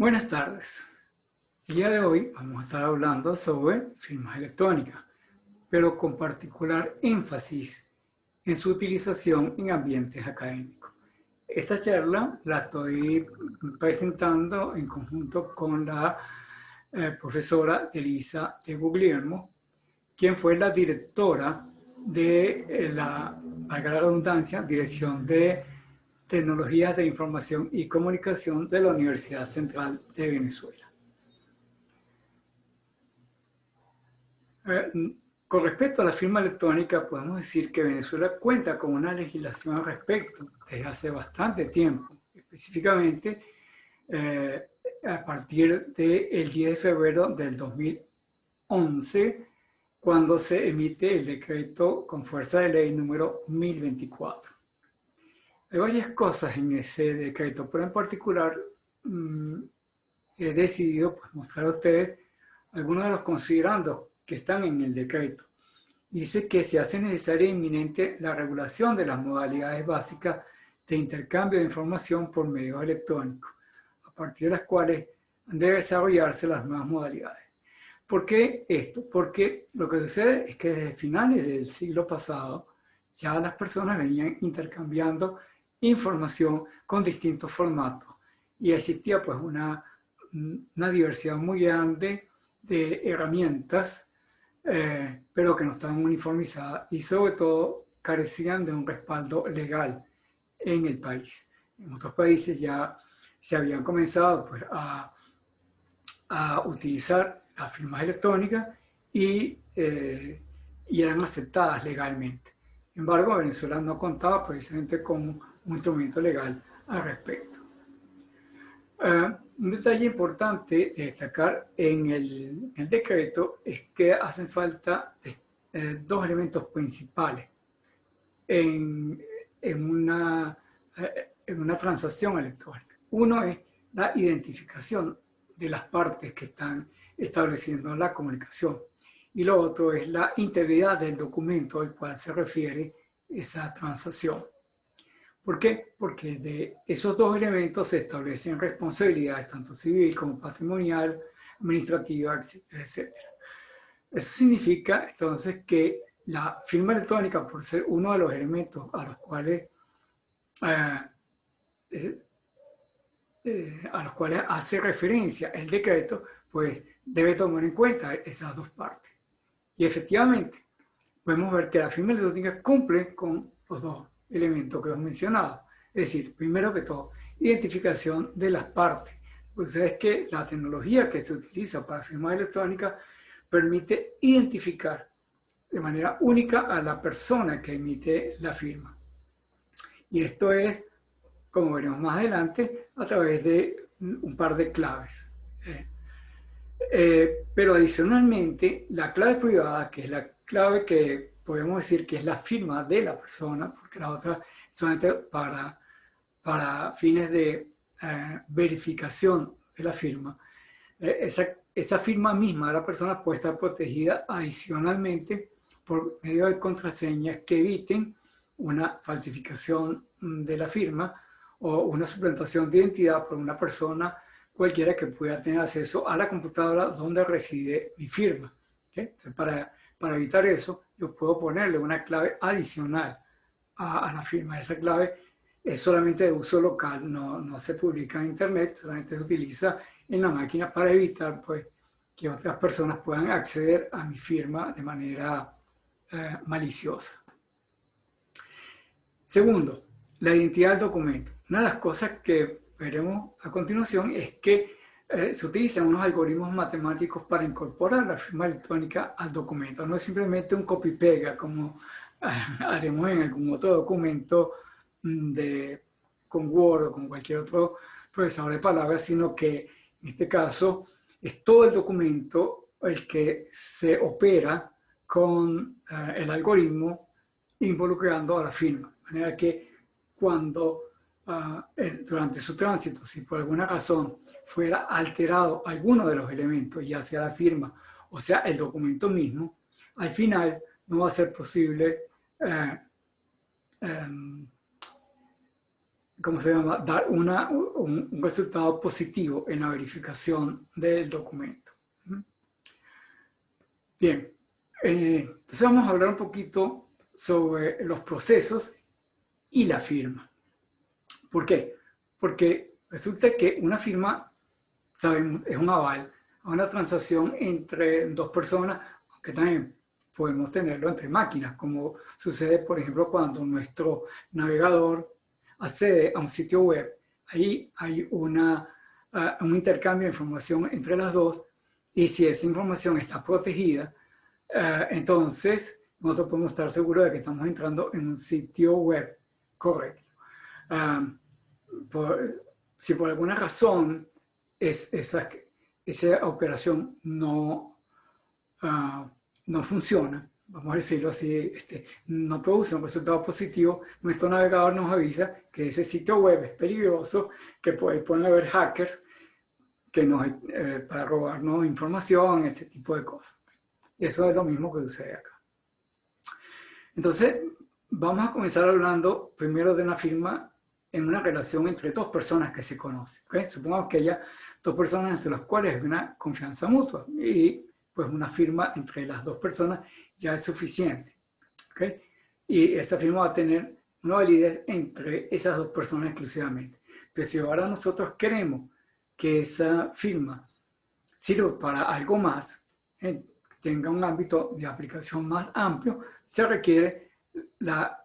Buenas tardes. El día de hoy vamos a estar hablando sobre firmas electrónicas, pero con particular énfasis en su utilización en ambientes académicos. Esta charla la estoy presentando en conjunto con la profesora Elisa de Guglielmo, quien fue la directora de valga la redundancia, Dirección de Tecnologías de Información y Comunicación de la Universidad Central de Venezuela. Con respecto a la firma electrónica, podemos decir que Venezuela cuenta con una legislación al respecto desde hace bastante tiempo, específicamente a partir del 10 de febrero del 2011, cuando se emite el decreto con fuerza de ley número 1024. Hay varias cosas en ese decreto, pero en particular he decidido mostrar a ustedes algunos de los considerandos que están en el decreto. Dice que se hace necesaria e inminente la regulación de las modalidades básicas de intercambio de información por medios electrónicos, a partir de las cuales deben desarrollarse las nuevas modalidades. ¿Por qué esto? Porque lo que sucede es que desde finales del siglo pasado ya las personas venían intercambiando información con distintos formatos y existía pues una diversidad muy grande de herramientas, pero que no estaban uniformizadas y sobre todo carecían de un respaldo legal en el país. En otros países ya se habían comenzado pues, a utilizar las firmas electrónicas y eran aceptadas legalmente. Sin embargo, Venezuela no contaba precisamente con un instrumento legal al respecto. Un detalle importante de destacar en el decreto es que hacen falta dos elementos principales en una transacción electrónica. Uno es la identificación de las partes que están estableciendo la comunicación y lo otro es la integridad del documento al cual se refiere esa transacción. ¿Por qué? Porque de esos dos elementos se establecen responsabilidades tanto civil como patrimonial, administrativa, etcétera, etcétera. Eso significa entonces que la firma electrónica, por ser uno de los elementos a los cuales hace referencia el decreto, pues debe tomar en cuenta esas dos partes. Y efectivamente, podemos ver que la firma electrónica cumple con los dos elementos que hemos mencionado. Es decir, primero que todo, identificación de las partes. Pues es que la tecnología que se utiliza para firma electrónica permite identificar de manera única a la persona que emite la firma. Y esto es, como veremos más adelante, a través de un par de claves. Pero adicionalmente, la clave privada, que es la clave que podemos decir que es la firma de la persona, porque la otra solamente para fines de verificación de la firma, esa firma misma de la persona puede estar protegida adicionalmente por medio de contraseñas que eviten una falsificación de la firma o una suplantación de identidad por una persona cualquiera que pueda tener acceso a la computadora donde reside mi firma. ¿Okay? Entonces, para evitar eso, yo puedo ponerle una clave adicional a la firma. Esa clave es solamente de uso local, no se publica en internet, solamente se utiliza en la máquina para evitar pues, que otras personas puedan acceder a mi firma de manera maliciosa. Segundo, la identidad del documento. Una de las cosas que veremos a continuación es que se utilizan unos algoritmos matemáticos para incorporar la firma electrónica al documento. No es simplemente un copy-pega como haremos en algún otro documento con Word o con cualquier otro procesador de palabras, sino que en este caso es todo el documento el que se opera con el algoritmo involucrando a la firma. De manera que cuando durante su tránsito, si por alguna razón fuera alterado alguno de los elementos, ya sea la firma o sea el documento mismo, al final no va a ser posible ¿cómo se llama?, dar un resultado positivo en la verificación del documento. Bien, entonces vamos a hablar un poquito sobre los procesos y la firma. ¿Por qué? Porque resulta que una firma, sabemos, es un aval a una transacción entre dos personas, aunque también podemos tenerlo entre máquinas, como sucede, por ejemplo, cuando nuestro navegador accede a un sitio web. Ahí hay un intercambio de información entre las dos, y si esa información está protegida, entonces nosotros podemos estar seguros de que estamos entrando en un sitio web correcto. Si por alguna razón esa operación no funciona, vamos a decirlo así, no produce un resultado positivo, nuestro navegador nos avisa que ese sitio web es peligroso, que pueden haber hackers para robarnos información, ese tipo de cosas. Y eso es lo mismo que sucede acá. Entonces, vamos a comenzar hablando primero de una firma en una relación entre dos personas que se conocen. ¿Okay? Supongamos que haya dos personas entre las cuales hay una confianza mutua, y pues una firma entre las dos personas ya es suficiente. ¿Okay? Y esa firma va a tener una validez entre esas dos personas exclusivamente. Pero si ahora nosotros queremos que esa firma sirva para algo más, tenga un ámbito de aplicación más amplio, se requiere la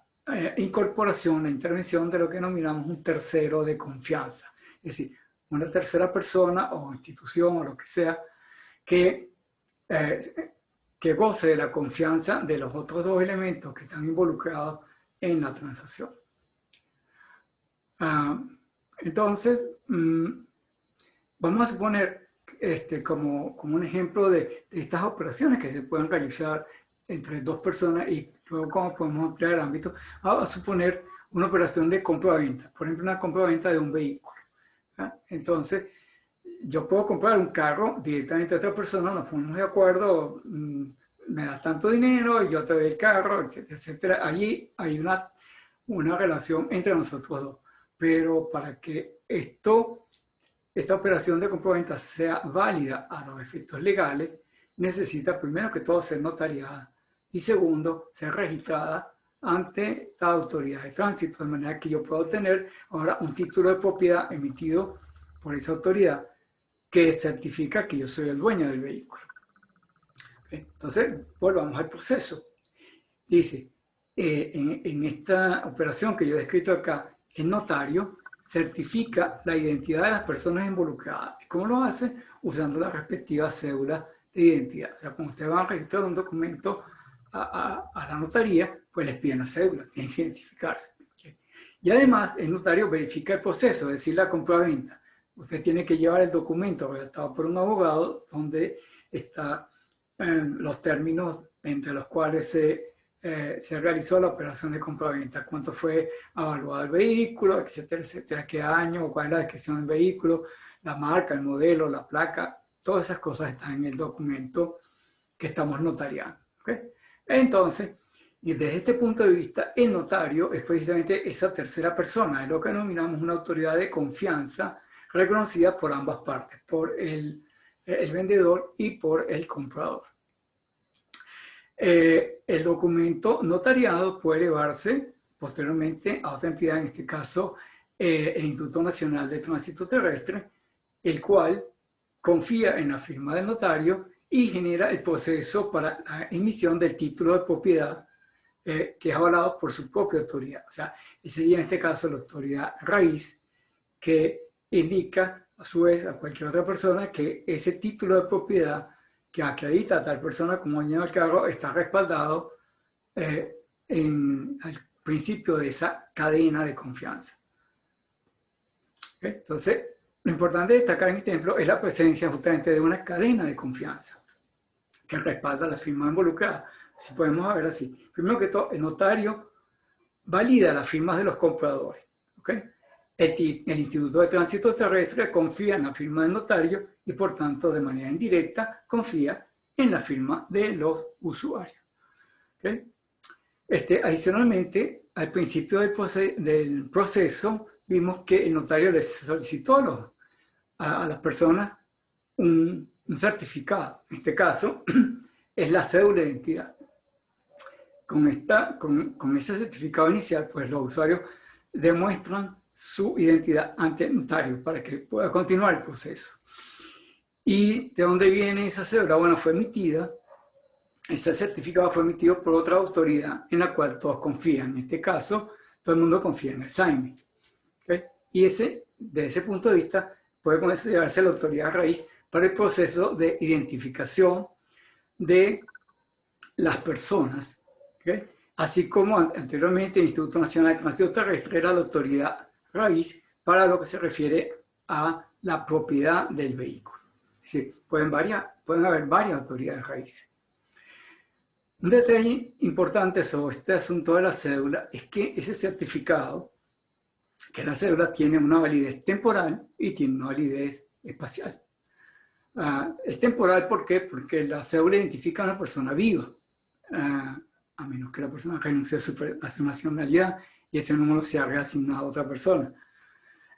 incorporación, la intervención de lo que denominamos un tercero de confianza. Es decir, una tercera persona o institución o lo que sea que goce de la confianza de los otros dos elementos que están involucrados en la transacción. Entonces, vamos a suponer como un ejemplo de estas operaciones que se pueden realizar entre dos personas, y luego cómo podemos ampliar el ámbito a suponer una operación de compra-venta, por ejemplo una compra-venta de un vehículo. Entonces, yo puedo comprar un carro directamente a otra persona, nos ponemos de acuerdo, me das tanto dinero y yo te doy el carro, etcétera, etcétera. Allí hay una relación entre nosotros dos. Pero para que esta operación de compra-venta sea válida a los efectos legales, necesita primero que todo ser notariada y segundo, ser registrada ante la autoridad de tránsito, de manera que yo puedo tener ahora un título de propiedad emitido por esa autoridad que certifica que yo soy el dueño del vehículo. Entonces, volvamos al proceso. Dice, en esta operación que yo he descrito acá, el notario certifica la identidad de las personas involucradas. ¿Cómo lo hace? Usando la respectiva cédula de identidad. O sea, cuando ustedes van a registrar un documento a la notaría, pues les piden la cédula, tienen que identificarse. Y además, el notario verifica el proceso, es decir, la compra-venta. Usted tiene que llevar el documento redactado por un abogado donde están los términos entre los cuales se realizó la operación de compra-venta, cuánto fue evaluado el vehículo, etcétera, etcétera, qué año, cuál es la descripción del vehículo, la marca, el modelo, la placa, todas esas cosas están en el documento que estamos notariando. ¿Okay? Entonces, y desde este punto de vista, el notario es precisamente esa tercera persona, es lo que denominamos una autoridad de confianza reconocida por ambas partes, por el vendedor y por el comprador. El documento notariado puede elevarse posteriormente a otra entidad, en este caso el Instituto Nacional de Tránsito Terrestre, el cual confía en la firma del notario y genera el proceso para la emisión del título de propiedad que es avalado por su propia autoridad. O sea, sería en este caso la autoridad raíz que indica a su vez a cualquier otra persona que ese título de propiedad que acredita a tal persona como dueño del carro está respaldado al principio de esa cadena de confianza. ¿Okay? Entonces, lo importante de destacar en este ejemplo es la presencia justamente de una cadena de confianza que respalda la firma involucrada. Si podemos ver así. Primero que todo, el notario valida las firmas de los compradores. ¿Okay? El Instituto de Tránsito Terrestre confía en la firma del notario y por tanto de manera indirecta confía en la firma de los usuarios. ¿Okay? Adicionalmente, al principio del proceso vimos que el notario les solicitó a las personas un certificado. En este caso, es la cédula de identidad. Con ese certificado inicial, pues los usuarios demuestran su identidad ante el notario para que pueda continuar el proceso. ¿Y de dónde viene esa cédula? Bueno, ese certificado fue emitido por otra autoridad en la cual todos confían. En este caso, todo el mundo confía en el SAIMI. ¿Okay? Y desde ese punto de vista, puede considerarse la autoridad raíz para el proceso de identificación de las personas. ¿Okay? Así como anteriormente el Instituto Nacional de Tránsito Terrestre era la autoridad raíz para lo que se refiere a la propiedad del vehículo. Es decir, pueden haber varias autoridades raíces. Un detalle importante sobre este asunto de la cédula es que ese certificado, que la cédula tiene una validez temporal y tiene una validez espacial. Es temporal, ¿por qué? Porque la cédula identifica a una persona viva, a menos que la persona renuncie a su nacionalidad y ese número sea reasignado a otra persona.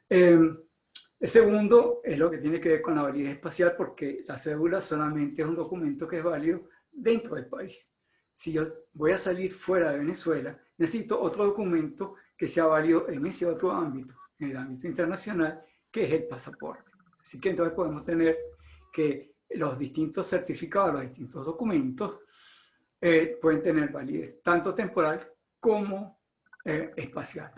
El segundo es lo que tiene que ver con la validez espacial, porque la cédula solamente es un documento que es válido dentro del país. Si yo voy a salir fuera de Venezuela, necesito otro documento que sea válido en ese otro ámbito, en el ámbito internacional, que es el pasaporte. Así que entonces podemos tener que los distintos certificados, los distintos documentos, pueden tener validez tanto temporal como espacial.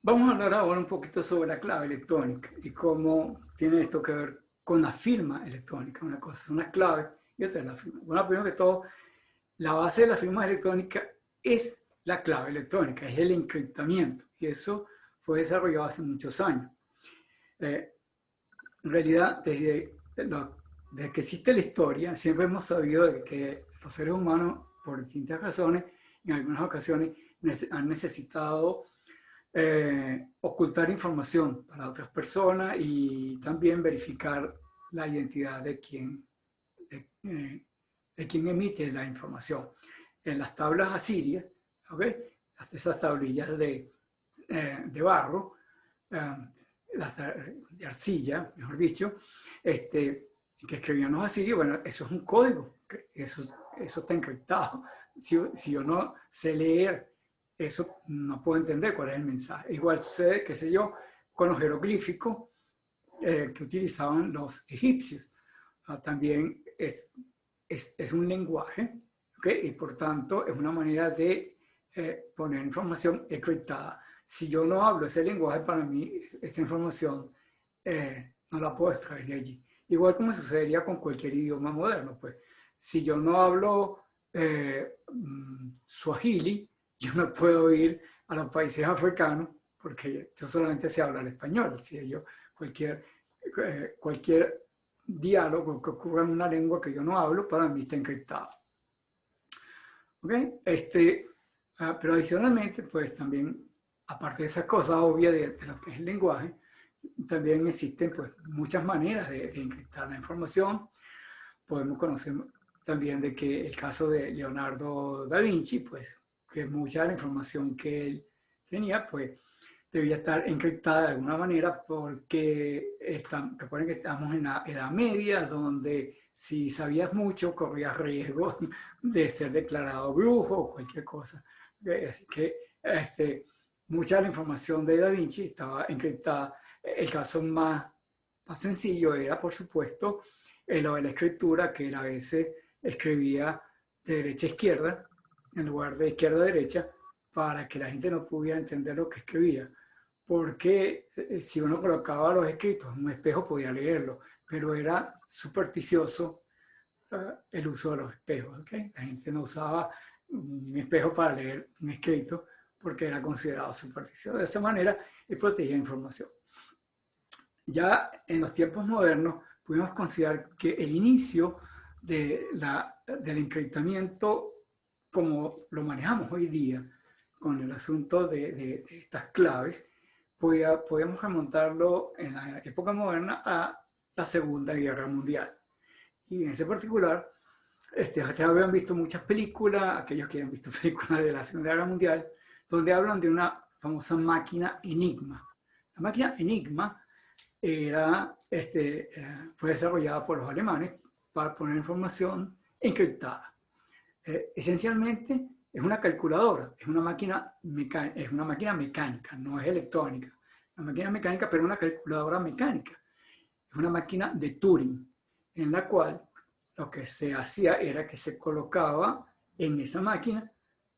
Vamos a hablar ahora un poquito sobre la clave electrónica y cómo tiene esto que ver con la firma electrónica. Una cosa es una clave y otra es la firma. Bueno, primero que todo, la base de la firma electrónica es la clave electrónica, es el encriptamiento, y eso fue desarrollado hace muchos años. En realidad, desde que existe la historia, siempre hemos sabido de que los seres humanos, por distintas razones, en algunas ocasiones han necesitado ocultar información para otras personas y también verificar la identidad de quien emite la información. En las tablas asirias, ¿okay? Esas tablillas de barro, de arcilla, mejor dicho, que escribían los asirios, bueno, eso es un código, eso está encriptado. Si yo no sé leer eso, no puedo entender cuál es el mensaje. Igual sucede, qué sé yo, con los jeroglíficos que utilizaban los egipcios. También es un lenguaje, ¿okay? Y por tanto es una manera de poner información encriptada. Si yo no hablo ese lenguaje, para mí esa información no la puedo extraer de allí. Igual como sucedería con cualquier idioma moderno, pues. Si yo no hablo suajili, yo no puedo ir a los países africanos porque yo solamente sé hablar español. Si yo, cualquier diálogo que ocurra en una lengua que yo no hablo, para mí está encriptado. ¿Okay? Pero adicionalmente, pues también, aparte de esa cosa obvia de lo que es el lenguaje, también existen pues muchas maneras de encriptar la información. Podemos conocer también de que el caso de Leonardo da Vinci, pues que mucha de la información que él tenía, pues debía estar encriptada de alguna manera porque recuerden que estamos en la Edad Media, donde si sabías mucho corrías riesgo de ser declarado brujo o cualquier cosa. Así que mucha de la información de Da Vinci estaba encriptada. El caso más sencillo era, por supuesto, lo de la escritura, que él a veces escribía de derecha a izquierda, en lugar de izquierda a derecha, para que la gente no pudiera entender lo que escribía. Porque si uno colocaba los escritos en un espejo podía leerlo, pero era supersticioso el uso de los espejos. ¿Okay? La gente no usaba un espejo para leer un escrito porque era considerado supersticioso. De esa manera, él protegía información. Ya en los tiempos modernos, pudimos considerar que el inicio del encriptamiento, como lo manejamos hoy día, con el asunto de estas claves, podíamos remontarlo en la época moderna a la Segunda Guerra Mundial. Y en ese particular, Ustedes habían visto muchas películas, aquellos que han visto películas de la Segunda Guerra Mundial, donde hablan de una famosa máquina Enigma. La máquina Enigma fue desarrollada por los alemanes para poner información encriptada. Esencialmente es una calculadora, es una máquina mecánica, no es electrónica. Una máquina mecánica, pero una calculadora mecánica. Es una máquina de Turing, en la cual lo que se hacía era que se colocaba en esa máquina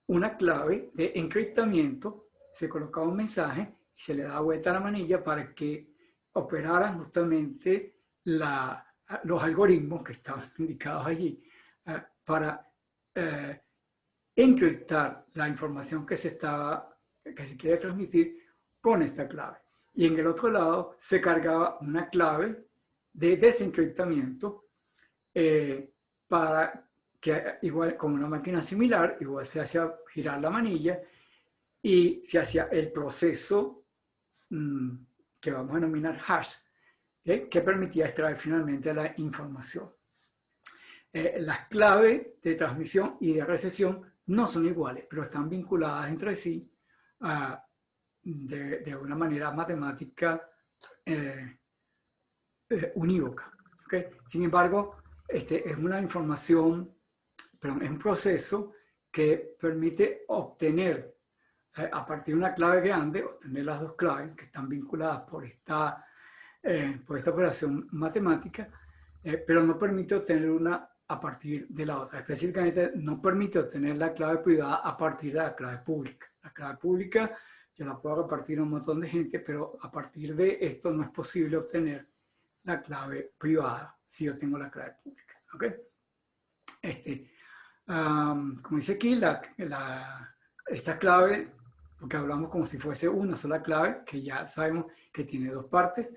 una clave de encriptamiento, se colocaba un mensaje y se le daba vuelta a la manilla para que operaran justamente los algoritmos que estaban indicados allí para encriptar la información que se quiere transmitir con esta clave. Y en el otro lado se cargaba una clave de desencriptamiento para que, igual como una máquina similar, igual se hacía girar la manilla y se hacía el proceso que vamos a denominar hash, que permitía extraer finalmente la información. Las claves de transmisión y de recepción no son iguales, pero están vinculadas entre sí de una manera matemática unívoca. ¿Okay? Sin embargo, es una información, es un proceso que permite obtener, a partir de una clave grande, obtener las dos claves que están vinculadas por esta operación matemática, pero no permite obtener una a partir de la otra. Específicamente, no permite obtener la clave privada a partir de la clave pública. La clave pública yo la puedo repartir a un montón de gente, pero a partir de esto no es posible obtener la clave privada si yo tengo la clave pública. ¿Okay? Como dice aquí, esta clave, porque hablamos como si fuese una sola clave, que ya sabemos que tiene dos partes,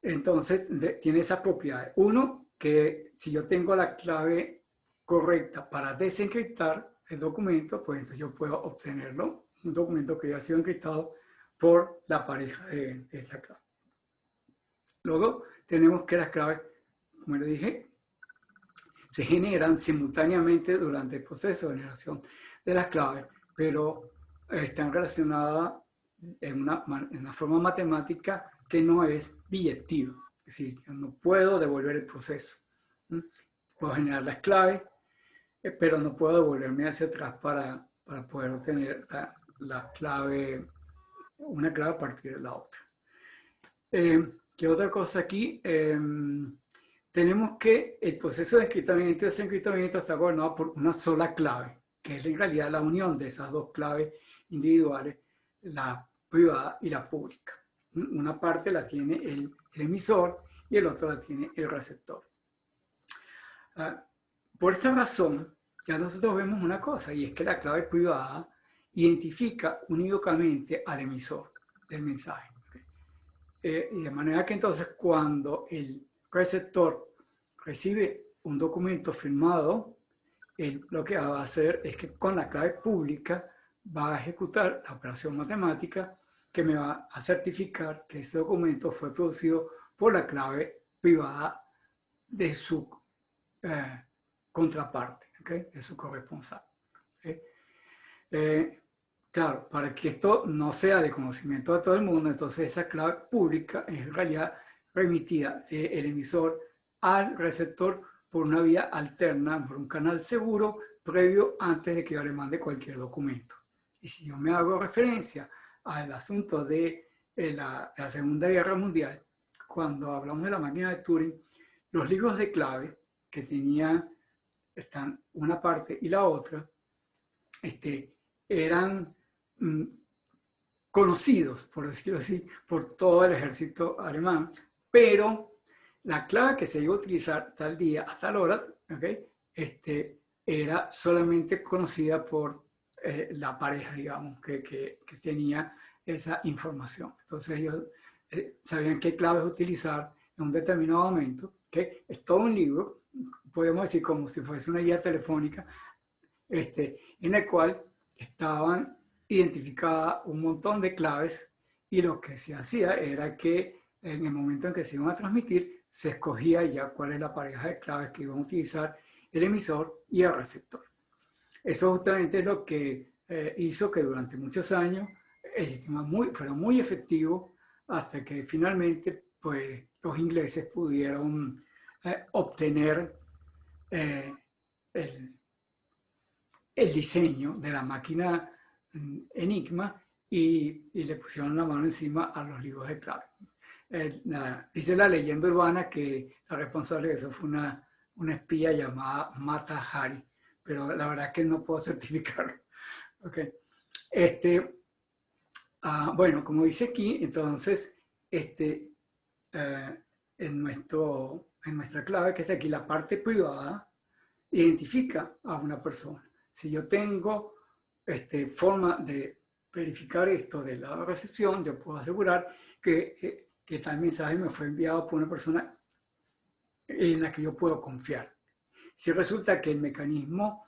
entonces tiene esas propiedades. Uno, que si yo tengo la clave correcta para desencriptar el documento, pues entonces yo puedo obtenerlo, un documento que ya ha sido encriptado por la pareja de esta clave. Luego tenemos que las claves, como les dije, se generan simultáneamente durante el proceso de generación de las claves, pero están relacionadas en una forma matemática que no es biyectiva. Es decir, yo no puedo devolver el proceso. Puedo generar las claves, pero no puedo devolverme hacia atrás para poder obtener la clave, una clave a partir de la otra. ¿Qué otra cosa aquí? Tenemos que el proceso de encriptamiento y desencriptamiento está gobernado por una sola clave, que es en realidad la unión de esas dos claves individuales, la privada y la pública. Una parte la tiene el emisor y el otro la tiene el receptor. Por esta razón, ya nosotros vemos una cosa, y es que la clave privada identifica unívocamente al emisor del mensaje. Y de manera que entonces cuando el receptor recibe un documento firmado, lo que va a hacer es que con la clave pública va a ejecutar la operación matemática que me va a certificar que este documento fue producido por la clave privada de su contraparte, ¿okay? De su corresponsal. ¿Okay? Claro, para que esto no sea de conocimiento de todo el mundo, entonces esa clave pública es en realidad remitida del emisor al receptor por una vía alterna, por un canal seguro, previo antes de que yo le mande cualquier documento. Y si yo me hago referencia al asunto de la Segunda Guerra Mundial, cuando hablamos de la máquina de Turing, los libros de clave que están una parte y la otra, eran conocidos, por decirlo así, por todo el ejército alemán, pero la clave que se iba a utilizar tal día a tal hora, ¿okay? Era solamente conocida por la pareja, digamos, que tenía esa información. Entonces ellos sabían qué claves utilizar en un determinado momento, ¿okay? Es todo un libro, podemos decir como si fuese una guía telefónica, en el cual estaban identificadas un montón de claves y lo que se hacía era que en el momento en que se iban a transmitir, se escogía ya cuál es la pareja de claves que iban a utilizar el emisor y el receptor. Eso justamente es lo que hizo que durante muchos años el sistema fuera muy efectivo hasta que finalmente pues, los ingleses pudieron obtener el diseño de la máquina Enigma y le pusieron la mano encima a los libros de clave. Dice la leyenda urbana que la responsable de eso fue una espía llamada Mata Hari, pero la verdad es que no puedo certificarlo. Okay. Bueno, como dice aquí, entonces, en nuestra clave, que está aquí, la parte privada, identifica a una persona. Si yo tengo forma de verificar esto de la recepción, yo puedo asegurar que tal mensaje me fue enviado por una persona en la que yo puedo confiar. Si resulta que el mecanismo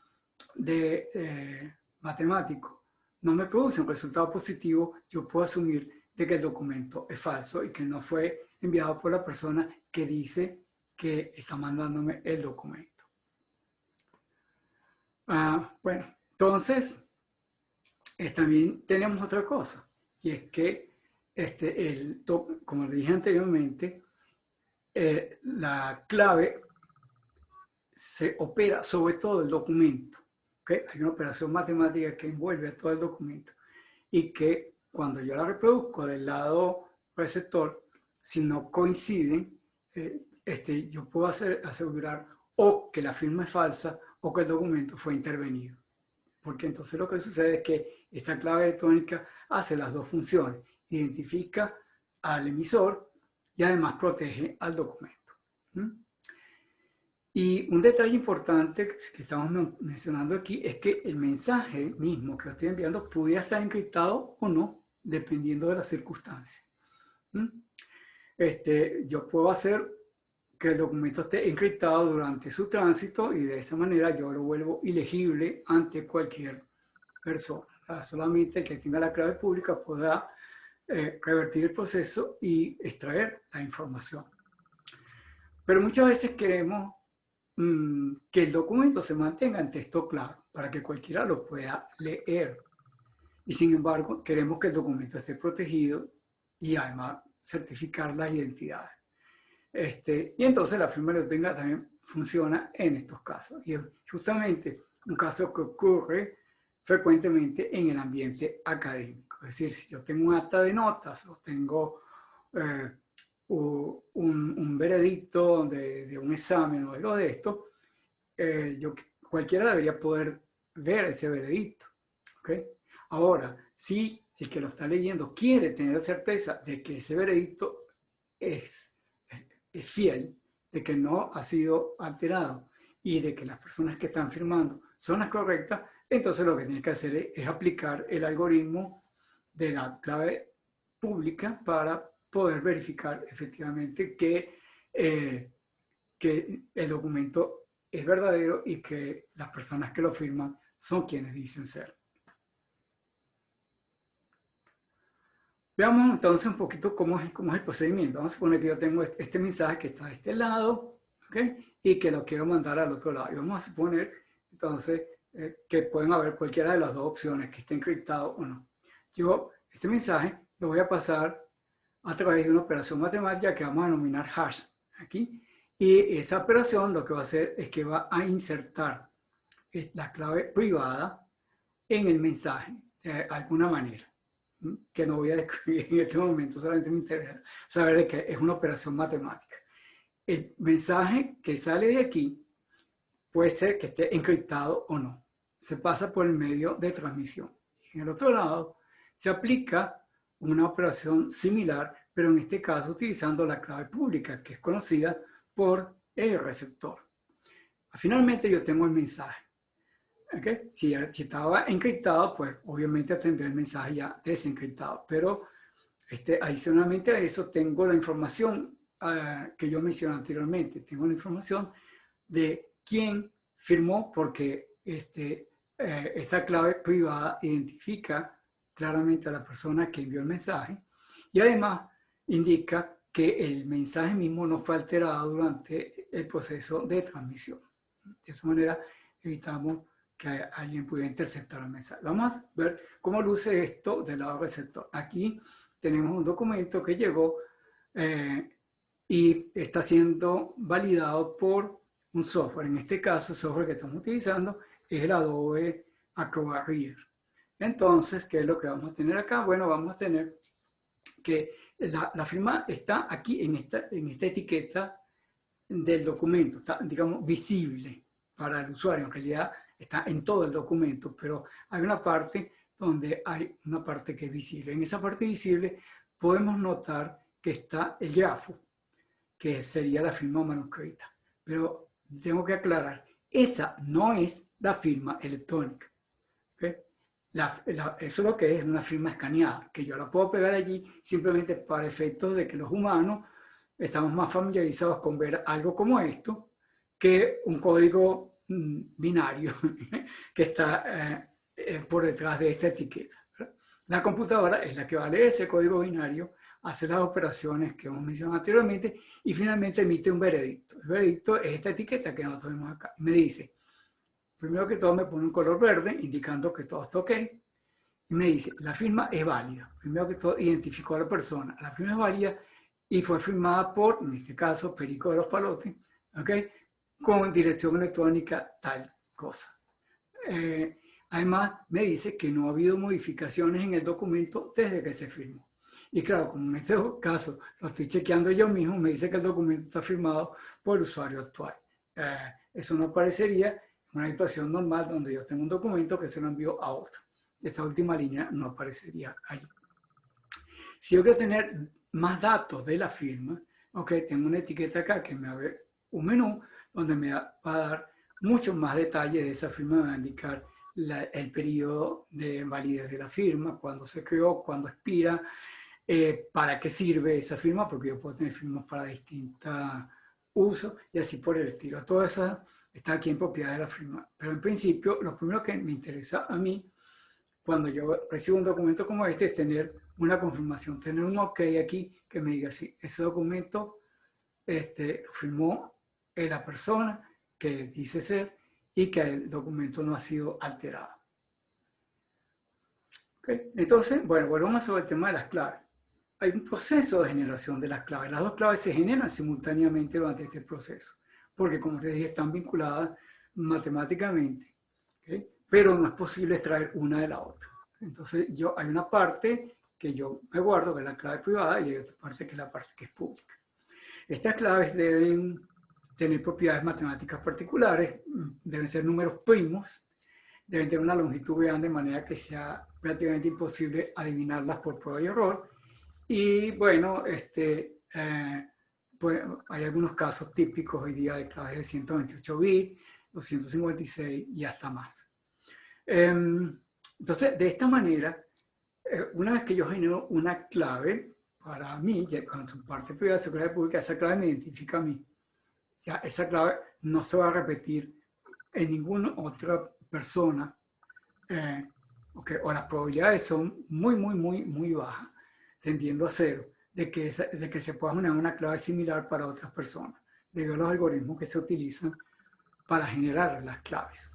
matemático no me produce un resultado positivo, yo puedo asumir de que el documento es falso y que no fue enviado por la persona que dice que está mandándome el documento. Bueno, entonces, también tenemos otra cosa, y es que, como les dije anteriormente, la clave se opera sobre todo el documento. ¿Okay? Hay una operación matemática que envuelve a todo el documento y que cuando yo la reproduzco del lado receptor, si no coinciden, yo puedo asegurar o que la firma es falsa o que el documento fue intervenido. Porque entonces lo que sucede es que esta clave electrónica hace las dos funciones. Identifica al emisor y además protege al documento. Y un detalle importante que estamos mencionando aquí es que el mensaje mismo que estoy enviando pudiera estar encriptado o no, dependiendo de las circunstancias. Yo puedo hacer que el documento esté encriptado durante su tránsito y de esa manera yo lo vuelvo ilegible ante cualquier persona. Solamente el que tenga la clave pública podrá revertir el proceso y extraer la información. Pero muchas veces queremos que el documento se mantenga en texto claro para que cualquiera lo pueda leer. Y sin embargo, queremos que el documento esté protegido y además certificar las identidades. Y entonces la firma electrónica también funciona en estos casos. Y es justamente un caso que ocurre frecuentemente en el ambiente académico. Es decir, si yo tengo un acta de notas o tengo un veredicto de un examen o algo de esto, cualquiera debería poder ver ese veredicto. ¿Okay? Ahora, si el que lo está leyendo quiere tener certeza de que ese veredicto es fiel, de que no ha sido alterado y de que las personas que están firmando son las correctas, entonces lo que tiene que hacer es aplicar el algoritmo de la clave pública para poder verificar efectivamente que el documento es verdadero y que las personas que lo firman son quienes dicen ser. Veamos entonces un poquito cómo es el procedimiento. Vamos a suponer que yo tengo este mensaje que está de este lado, ¿okay? Y que lo quiero mandar al otro lado. Y vamos a suponer entonces que pueden haber cualquiera de las dos opciones, que esté encriptado o no. Yo este mensaje lo voy a pasar a través de una operación matemática que vamos a denominar hash aquí. Y esa operación lo que va a hacer es que va a insertar la clave privada en el mensaje de alguna manera, que no voy a describir en este momento, solamente me interesa saber de que es una operación matemática. El mensaje que sale de aquí puede ser que esté encriptado o no. Se pasa por el medio de transmisión. En el otro lado se aplica una operación similar, pero en este caso utilizando la clave pública, que es conocida por el receptor. Finalmente yo tengo el mensaje. ¿Okay? Si estaba encriptado, pues obviamente tendré el mensaje ya desencriptado. Pero adicionalmente a eso tengo la información que yo mencioné anteriormente. Tengo la información de quién firmó, porque esta clave privada identifica claramente a la persona que envió el mensaje y además indica que el mensaje mismo no fue alterado durante el proceso de transmisión. De esa manera evitamos que alguien pudiera interceptar el mensaje. Vamos a ver cómo luce esto del lado receptor. Aquí tenemos un documento que llegó y está siendo validado por un software. En este caso, el software que estamos utilizando es el Adobe Acrobat Reader. Entonces, ¿qué es lo que vamos a tener acá? Bueno, vamos a tener que la firma está aquí en esta etiqueta del documento, está, digamos, visible para el usuario. En realidad está en todo el documento, pero hay una parte donde hay una parte que es visible. En esa parte visible podemos notar que está el grafo, que sería la firma manuscrita. Pero tengo que aclarar, esa no es la firma electrónica. ¿Okay? Eso es lo que es una firma escaneada, que yo la puedo pegar allí simplemente para efectos de que los humanos estamos más familiarizados con ver algo como esto que un código binario que está por detrás de esta etiqueta. ¿Verdad? La computadora es la que va a leer ese código binario, hace las operaciones que hemos mencionado anteriormente y finalmente emite un veredicto. El veredicto es esta etiqueta que nosotros vemos acá. Me dice, primero que todo me pone un color verde indicando que todo está ok. Y me dice, la firma es válida. Primero que todo identificó a la persona. La firma es válida y fue firmada por, en este caso, Perico de los Palotes, ¿ok? Con dirección electrónica tal cosa. Además, me dice que no ha habido modificaciones en el documento desde que se firmó. Y claro, como en este caso lo estoy chequeando yo mismo, me dice que el documento está firmado por el usuario actual. Eso no aparecería en una situación normal donde yo tengo un documento que se lo envío a otro. Esta última línea no aparecería ahí. Si yo quiero tener más datos de la firma, ok, tengo una etiqueta acá que me abre un menú donde me va a dar muchos más detalles de esa firma, me va a indicar el periodo de validez de la firma, cuándo se creó, cuándo expira, para qué sirve esa firma, porque yo puedo tener firmas para distintos usos y así por el estilo. Todo eso está aquí en propiedad de la firma. Pero en principio, lo primero que me interesa a mí cuando yo recibo un documento como este es tener una confirmación, tener un ok aquí que me diga si ese documento lo firmó la persona que dice ser y que el documento no ha sido alterado. ¿Okay? Entonces, bueno, volvamos sobre el tema de las claves. Hay un proceso de generación de las claves. Las dos claves se generan simultáneamente durante este proceso, porque como les dije, están vinculadas matemáticamente. ¿Okay? Pero no es posible extraer una de la otra. Entonces, hay una parte que yo me guardo, que es la clave privada, y hay otra parte que es la parte que es pública. Estas claves deben tener propiedades matemáticas particulares, deben ser números primos, deben tener una longitud grande de manera que sea prácticamente imposible adivinarlas por prueba y error. Y bueno, pues hay algunos casos típicos hoy día de claves de 128 bits, 256 y hasta más. Entonces, de esta manera, una vez que yo genero una clave, para mí, con su parte privada, su clave pública, esa clave me identifica a mí. Ya, esa clave no se va a repetir en ninguna otra persona, o las probabilidades son muy bajas, tendiendo a cero, de que se pueda generar una clave similar para otras personas, debido a los algoritmos que se utilizan para generar las claves.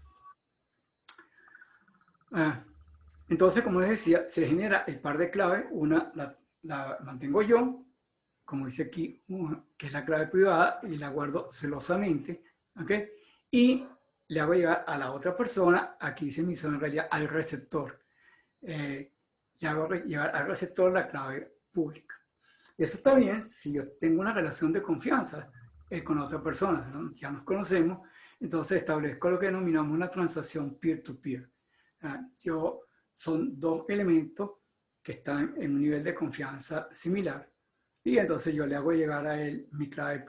Entonces, como les decía, se genera el par de clave, una la mantengo yo, como dice aquí, que es la clave privada, y la guardo celosamente, ¿ok? Y le hago llegar a la otra persona, aquí se me hizo en realidad al receptor, le hago llegar al receptor la clave pública. Y eso está bien si yo tengo una relación de confianza con otra persona, ¿no? Ya nos conocemos, entonces establezco lo que denominamos una transacción peer-to-peer. Son dos elementos que están en un nivel de confianza similar y entonces yo le hago llegar a él mi clave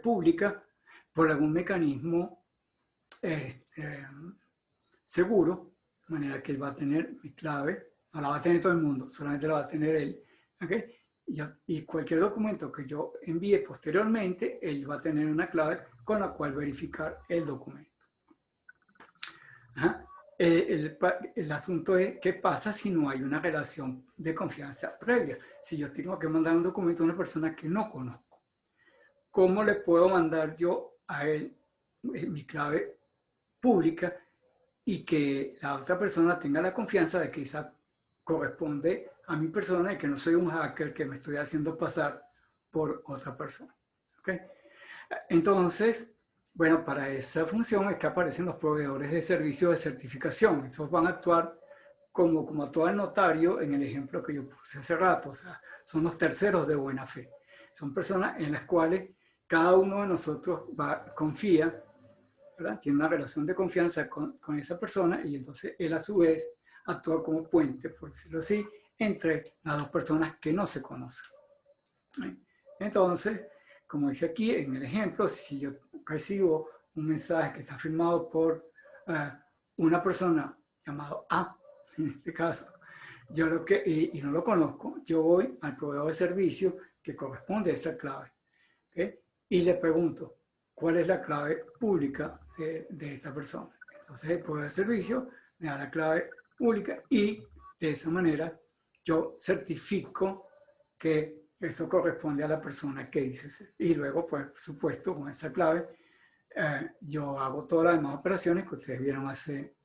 pública por algún mecanismo seguro, de manera que él va a tener mi clave, no la va a tener todo el mundo, solamente la va a tener él, ¿okay? Y cualquier documento que yo envíe posteriormente, él va a tener una clave con la cual verificar el documento. Ajá. el asunto es qué pasa si no hay una relación de confianza previa. Si yo tengo que mandar un documento a una persona que no conozco, ¿cómo le puedo mandar yo a él mi clave pública y que la otra persona tenga la confianza de que esa corresponde a mi persona y que no soy un hacker que me estoy haciendo pasar por otra persona? ¿Okay? Entonces, bueno, para esa función es que aparecen los proveedores de servicios de certificación. Esos van a actuar como actúa el notario en el ejemplo que yo puse hace rato. O sea, son los terceros de buena fe. Son personas en las cuales cada uno de nosotros confía, ¿verdad? Tiene una relación de confianza con esa persona y entonces él a su vez actúa como puente, por decirlo así, entre las dos personas que no se conocen. Entonces, como dice aquí en el ejemplo, si yo recibo un mensaje que está firmado por una persona llamado A, en este caso, yo y no lo conozco, yo voy al proveedor de servicio que corresponde a esa clave, ¿okay? Y le pregunto, ¿cuál es la clave pública de esta persona? Entonces el proveedor de servicio me da la clave pública y de esa manera yo certifico que eso corresponde a la persona que dice. Y luego, pues, por supuesto, con esa clave, yo hago todas las demás operaciones que ustedes vieron hace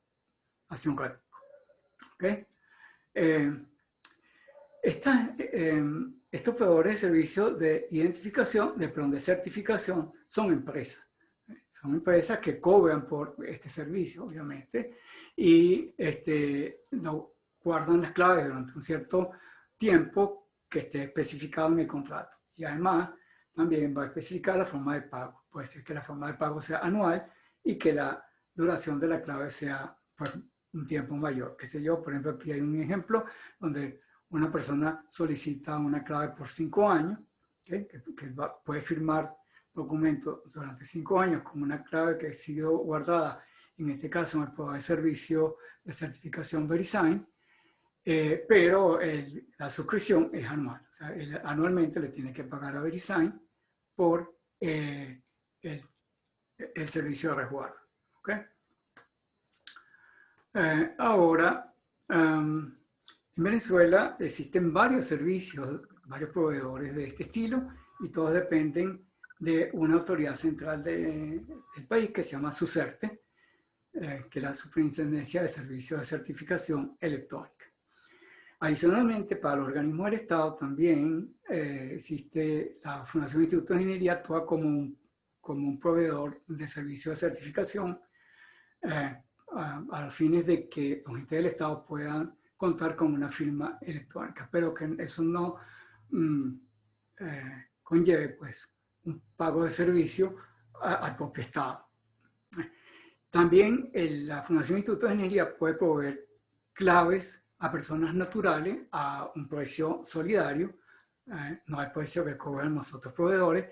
un rato. ¿Okay? Estos proveedores de servicios de identificación, de certificación, son empresas. Son empresas que cobran por este servicio, obviamente, y no guardan las claves durante un cierto tiempo que esté especificado en el contrato. Y además, también va a especificar la forma de pago. Puede ser que la forma de pago sea anual y que la duración de la clave sea, pues, un tiempo mayor. Qué sé yo, por ejemplo, aquí hay un ejemplo donde una persona solicita una clave por 5 años, ¿okay? que puede firmar documentos durante 5 años con una clave que ha sido guardada, en este caso en el proveedor de servicio de certificación VeriSign, pero la suscripción es anual. O sea, anualmente le tiene que pagar a VeriSign por el servicio de resguardo. ¿Okay? Ahora, en Venezuela existen varios servicios, varios proveedores de este estilo y todos dependen de una autoridad central del país que se llama SUSERTE, que es la Superintendencia de Servicios de Certificación Electrónica. Adicionalmente, para los organismos del Estado también existe la Fundación Instituto de Ingeniería, actúa como un proveedor de servicios de certificación a los fines de que los entes del Estado puedan contar con una firma electrónica, pero que eso no conlleve, pues, un pago de servicio al propio Estado. También la Fundación Instituto de Ingeniería puede proveer claves a personas naturales a un precio solidario, no al precio que cobran los otros proveedores,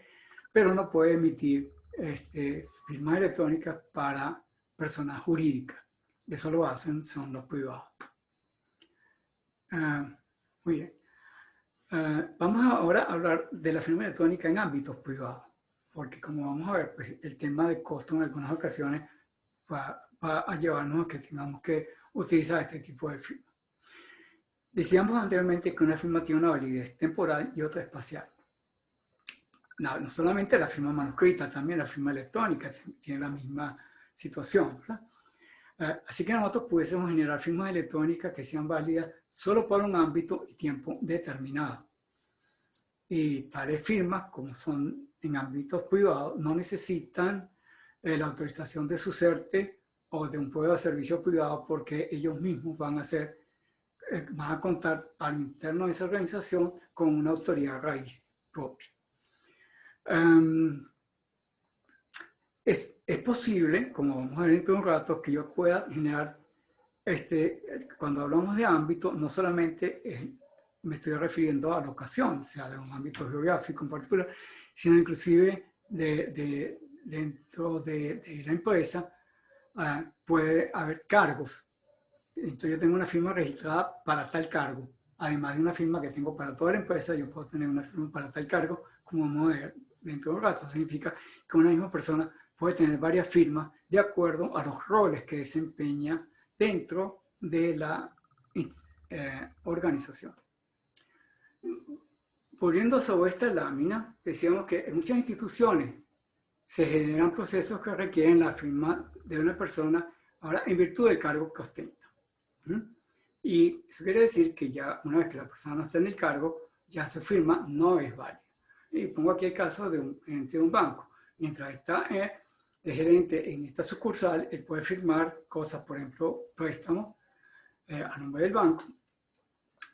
pero no puede emitir firmas electrónicas para personas jurídicas. Eso lo hacen, son los privados. Muy bien. Vamos ahora a hablar de la firma electrónica en ámbitos privados, porque como vamos a ver, pues, el tema de costo en algunas ocasiones va a llevarnos a que tengamos que utilizar este tipo de firma. Decíamos anteriormente que una firma tiene una validez temporal y otra espacial. No solamente la firma manuscrita, también la firma electrónica tiene la misma situación, ¿verdad? Así que nosotros pudiésemos generar firmas electrónicas que sean válidas solo para un ámbito y tiempo determinado. Y tales firmas, como son en ámbitos privados, no necesitan la autorización de SUSERTE o de un proveedor de servicio privado porque ellos mismos van a contar al interno de esa organización con una autoridad raíz propia. Es posible, como vamos a ver dentro de un rato, que yo pueda generar, cuando hablamos de ámbito, no solamente me estoy refiriendo a locación, o sea, de un ámbito geográfico en particular, sino inclusive dentro de la empresa puede haber cargos. Entonces yo tengo una firma registrada para tal cargo. Además de una firma que tengo para toda la empresa, yo puedo tener una firma para tal cargo, como vamos a ver dentro de un rato. Significa que una misma persona puede tener varias firmas de acuerdo a los roles que desempeña dentro de la organización. Volviendo sobre esta lámina, decíamos que en muchas instituciones se generan procesos que requieren la firma de una persona, ahora en virtud del cargo que ostenta. Y eso quiere decir que ya una vez que la persona no está en el cargo, ya su firma no es válida. Y pongo aquí el caso de un gerente de un banco. Mientras está de gerente en esta sucursal, él puede firmar cosas, por ejemplo, préstamos a nombre del banco,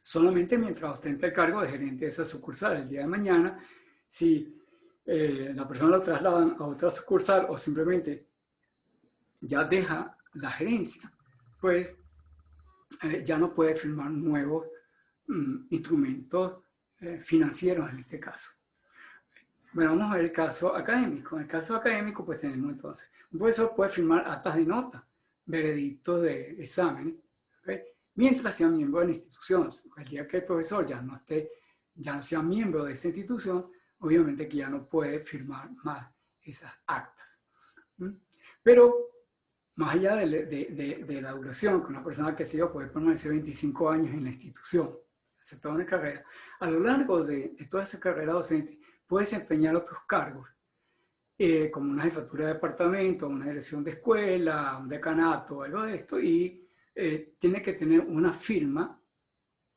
solamente mientras ostenta el cargo de gerente de esa sucursal. El día de mañana, si la persona lo trasladan a otra sucursal o simplemente ya deja la gerencia, pues ya no puede firmar nuevos instrumentos financieros en este caso. Bueno, vamos a ver el caso académico. En el caso académico, pues tenemos entonces, un profesor puede firmar actas de nota, veredictos de exámenes, ¿okay? Mientras sea miembro de la institución. El día que el profesor ya no sea miembro de esa institución, obviamente que ya no puede firmar más esas actas. Pero más allá de la duración, que una persona que puede permanecer 25 años en la institución, hacer toda una carrera, a lo largo de toda esa carrera docente, puede desempeñar otros cargos, como una jefatura de departamento, una dirección de escuela, un decanato, algo de esto, y tiene que tener una firma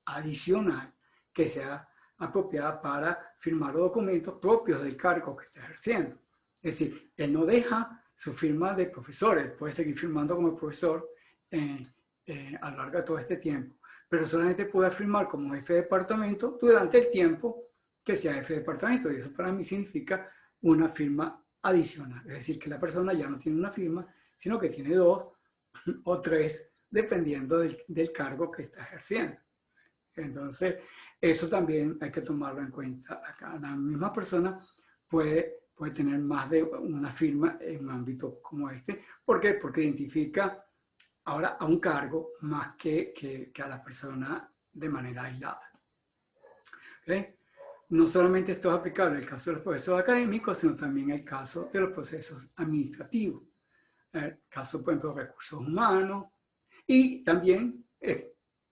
adicional que sea apropiada para firmar los documentos propios del cargo que está ejerciendo. Es decir, él no deja su firma de profesor, él puede seguir firmando como profesor a lo largo de todo este tiempo, pero solamente puede firmar como jefe de departamento durante el tiempo que sea jefe de departamento, y eso para mí significa una firma adicional, es decir, que la persona ya no tiene una firma, sino que tiene 2 o 3, dependiendo del cargo que está ejerciendo. Entonces, eso también hay que tomarlo en cuenta acá. La misma persona puede tener más de una firma en un ámbito como este. ¿Por qué? Porque identifica ahora a un cargo más que a la persona de manera aislada. ¿Okay? No solamente esto es aplicable al caso de los procesos académicos, sino también al caso de los procesos administrativos. El caso, por ejemplo, de recursos humanos, y también es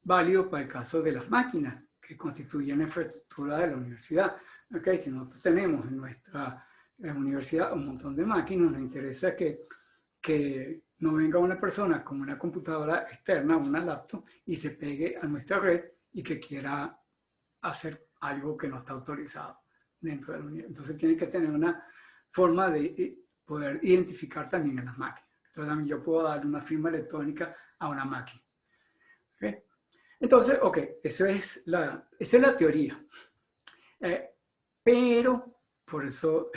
válido para el caso de las máquinas que constituyen la infraestructura de la universidad. ¿Okay? Si nosotros tenemos en nuestra universidad un montón de máquinas, nos interesa que no venga una persona con una computadora externa, una laptop, y se pegue a nuestra red y que quiera hacer algo que no está autorizado dentro de la universidad. Entonces tiene que tener una forma de poder identificar también a las máquinas. Entonces también yo puedo dar una firma electrónica a una máquina. ¿Okay? Entonces, ok, esa es la teoría. Pero, por eso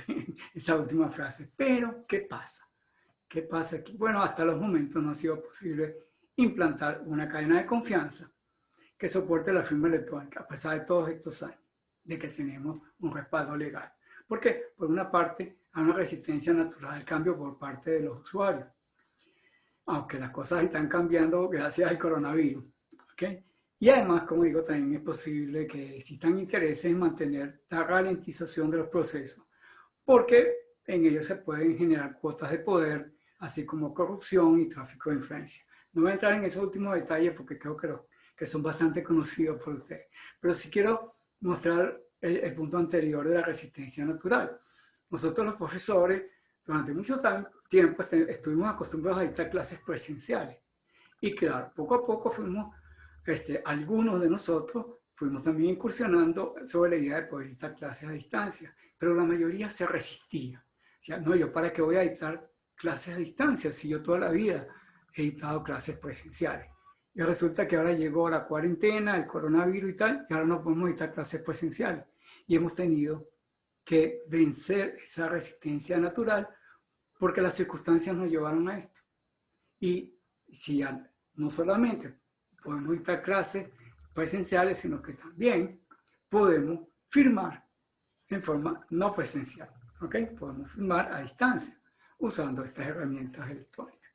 esa última frase, pero, ¿qué pasa? ¿Qué pasa aquí? Bueno, hasta los momentos no ha sido posible implantar una cadena de confianza que soporte la firma electrónica, a pesar de todos estos años de que tenemos un respaldo legal. ¿Por qué? Por una parte, hay una resistencia natural al cambio por parte de los usuarios, aunque las cosas están cambiando gracias al coronavirus. ¿Okay? Y además, como digo, también es posible que existan intereses en mantener la ralentización de los procesos, porque en ellos se pueden generar cuotas de poder, así como corrupción y tráfico de influencia. No voy a entrar en esos últimos detalles porque creo que son bastante conocidos por ustedes. Pero sí quiero mostrar el punto anterior de la resistencia natural. Nosotros los profesores, durante mucho tiempo, estuvimos acostumbrados a dictar clases presenciales. Y claro, poco a poco fuimos, algunos de nosotros, fuimos también incursionando sobre la idea de poder dictar clases a distancia. Pero la mayoría se resistía. O sea, no, yo para qué voy a dictar clases a distancia si yo toda la vida he dictado clases presenciales. Y resulta que ahora llegó la cuarentena, el coronavirus y tal, y ahora no podemos dictar clases presenciales. Y hemos tenido que vencer esa resistencia natural porque las circunstancias nos llevaron a esto. Y si no solamente podemos dictar clases presenciales, sino que también podemos firmar en forma no presencial. ¿Okay? Podemos firmar a distancia usando estas herramientas electrónicas.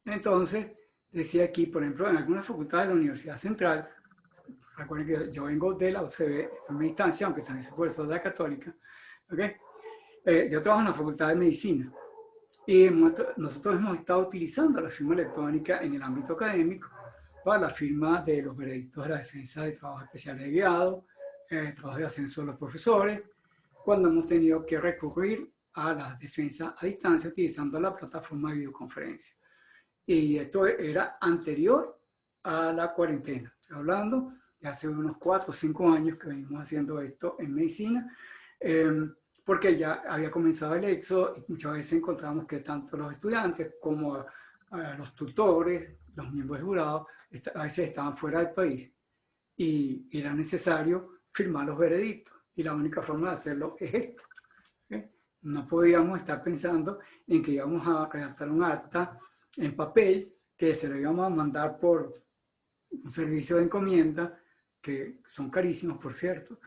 Entonces, decía aquí, por ejemplo, en algunas facultades de la Universidad Central, recuerden que yo vengo de la UCB en mi instancia, aunque también soy profesor de la Católica, ¿okay? Yo trabajo en la Facultad de Medicina Y nosotros hemos estado utilizando la firma electrónica en el ámbito académico para la firma de los veredictos de la defensa de trabajo especial de guiado, trabajo de ascenso de los profesores, cuando hemos tenido que recurrir a la defensa a distancia utilizando la plataforma de videoconferencia. Y esto era anterior a la cuarentena. Estoy hablando de hace unos 4 o 5 años que venimos haciendo esto en medicina, porque ya había comenzado el éxodo y muchas veces encontramos que tanto los estudiantes como los tutores, los miembros del jurado, a veces estaban fuera del país y era necesario firmar los veredictos. Y la única forma de hacerlo es esta. No podíamos estar pensando en que íbamos a redactar un acta en papel que se lo íbamos a mandar por un servicio de encomienda, que son carísimos, por cierto,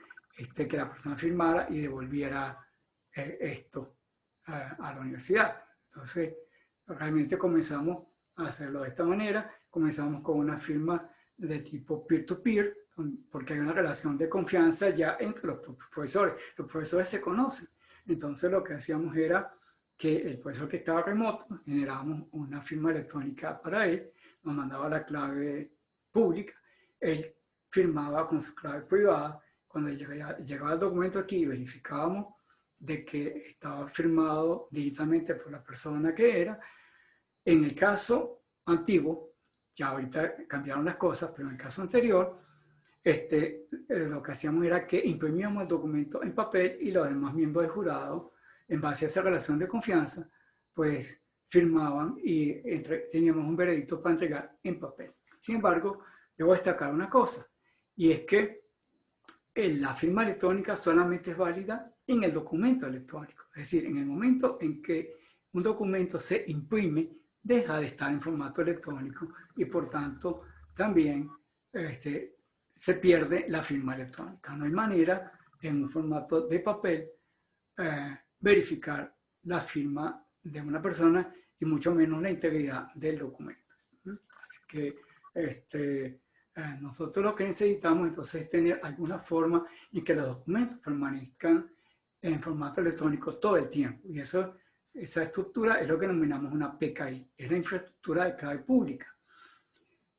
que la persona firmara y devolviera esto a la universidad. Entonces, realmente comenzamos a hacerlo de esta manera. Comenzamos con una firma de tipo peer-to-peer, porque hay una relación de confianza ya entre los profesores. Los profesores se conocen. Entonces, lo que hacíamos era que el profesor que estaba remoto, generábamos una firma electrónica para él, nos mandaba la clave pública, él firmaba con su clave privada. Cuando llegaba el documento aquí, verificábamos de que estaba firmado digitalmente por la persona que era. En el caso antiguo, ya ahorita cambiaron las cosas, pero en el caso anterior, lo que hacíamos era que imprimíamos el documento en papel y los demás miembros del jurado, en base a esa relación de confianza, pues firmaban y teníamos un veredicto para entregar en papel. Sin embargo, debo destacar una cosa, y es que la firma electrónica solamente es válida en el documento electrónico. Es decir, en el momento en que un documento se imprime, deja de estar en formato electrónico y por tanto también se pierde la firma electrónica. No hay manera en un formato de papel verificar la firma de una persona y mucho menos la integridad del documento. Así que nosotros lo que necesitamos entonces es tener alguna forma en que los documentos permanezcan en formato electrónico todo el tiempo. Y esa estructura es lo que denominamos una PKI, es la infraestructura de clave pública.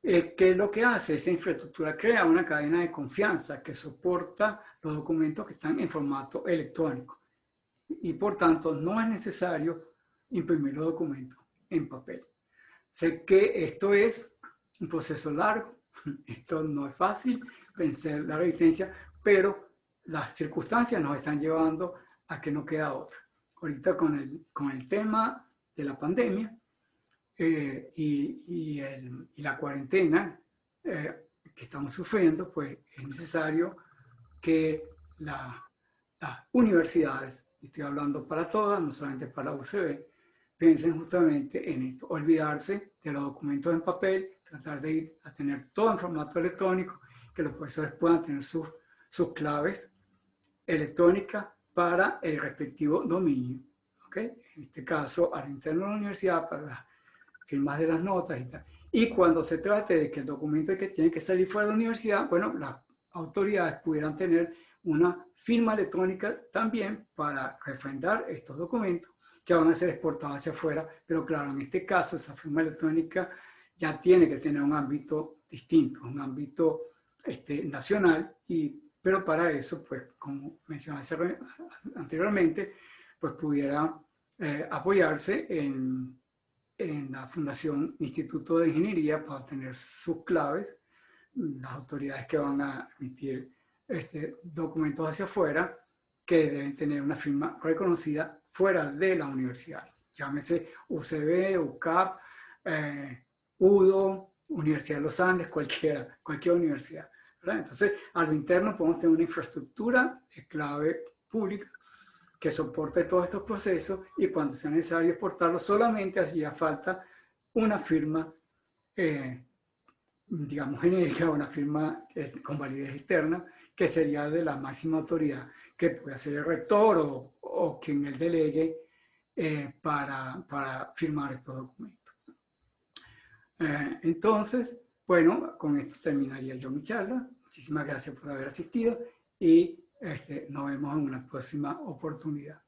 ¿Qué es lo que hace? Esa infraestructura crea una cadena de confianza que soporta los documentos que están en formato electrónico. Y por tanto no es necesario imprimir los documentos en papel. Sé que esto es un proceso largo, esto no es fácil, vencer la resistencia, pero las circunstancias nos están llevando a que no queda otra. Ahorita con el tema de la pandemia y la cuarentena que estamos sufriendo, pues es necesario que las universidades, estoy hablando para todas, no solamente para la UCB, piensen justamente en esto, olvidarse de los documentos en papel, tratar de ir a tener todo en formato electrónico, que los profesores puedan tener sus claves electrónicas para el respectivo dominio. ¿Okay? En este caso, al interno de la universidad, para las firmas de las notas y tal. Y cuando se trate de que el documento que tiene que salir fuera de la universidad, bueno, las autoridades pudieran tener una firma electrónica también para refrendar estos documentos que van a ser exportados hacia afuera, pero claro, en este caso esa firma electrónica ya tiene que tener un ámbito distinto, un ámbito nacional, pero para eso, pues como mencioné anteriormente, pues pudiera apoyarse en la Fundación Instituto de Ingeniería para tener sus claves, las autoridades que van a emitir documentos hacia afuera, que deben tener una firma reconocida fuera de la universidad. Llámese UCB, UCAP, UDO, Universidad de los Andes, cualquier universidad. ¿Verdad? Entonces, a lo interno podemos tener una infraestructura de clave pública que soporte todos estos procesos y cuando sea necesario exportarlo, solamente hacía falta una firma, digamos, genérica, una firma con validez externa, que sería de la máxima autoridad, que puede ser el rector o quien él delegue para firmar estos documentos. Entonces, bueno, con esto terminaría yo mi charla. Muchísimas gracias por haber asistido y nos vemos en una próxima oportunidad.